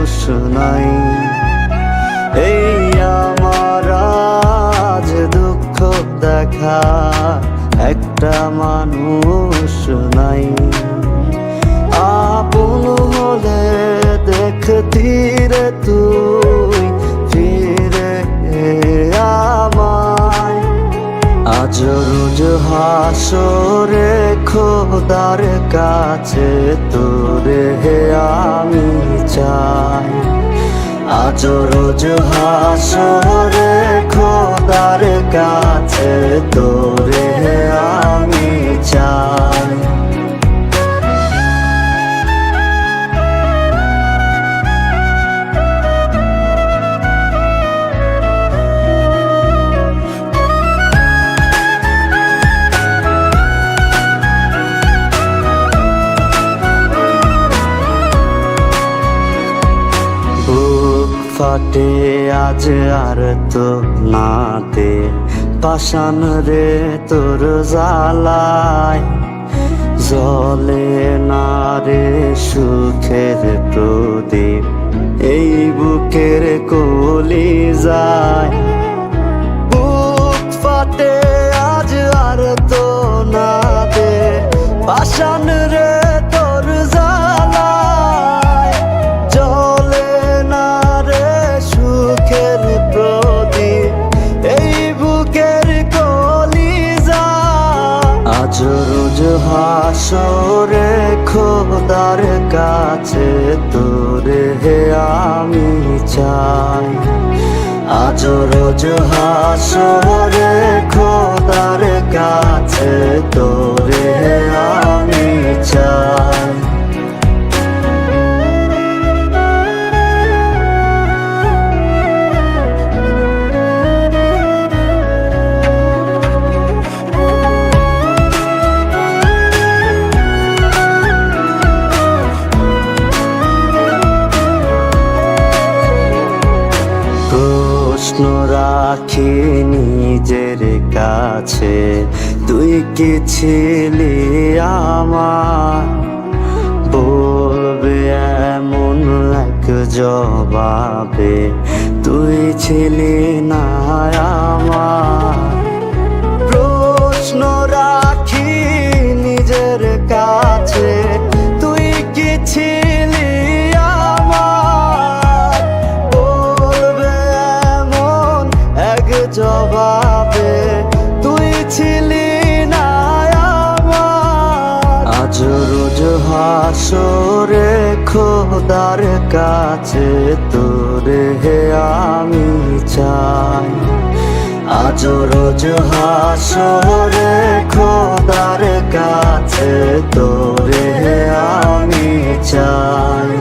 মানুষ নাই। এই আমার আজ দুঃখ দেখা একটা মানুষ নাই। আপন হলে দেখতি রে তুই ফিরে আমায়। আজ রোজ হাসরে খোদার কাছে তোরে আমি চাই। আজ রোজ হাসরে খোদার কাছে তোরে আমি চাই। ফাটে আজ আর তো নাতে পাষাণ রে তোর জ্বালায়। জ্বলে না রে সুখের প্রদীপ এই বুকের কলি যায়। বুক ফাটে আজ আর তো নাতে পাষাণ রে তোর জ্বালায়। জ্বলে না রে সুখের প্রদীপ এই বুকের কলিজা। আজ রোজ হাসরে খোদার কাছে তোরে আমি চাই। আজ রোজ হাসরে খোদার কাছে তোরে আমি চাই। প্রশ্ন রাখি নিজের কাছে তুই কি ছিলি আমার। বলবে এমন এক জবাবে তুই ছিলি না আমার। প্রশ্ন রাখি নিজের কাছে তুই কি ছিলি আমার। বলবে এমন এক জবাবে তুই ছিলি না আমার। আজ রোজ হাসরে খোদার কাছে তোরে আমি চাই। আজ রোজ হাসরে খোদার কাছে তোরে আমি চাই।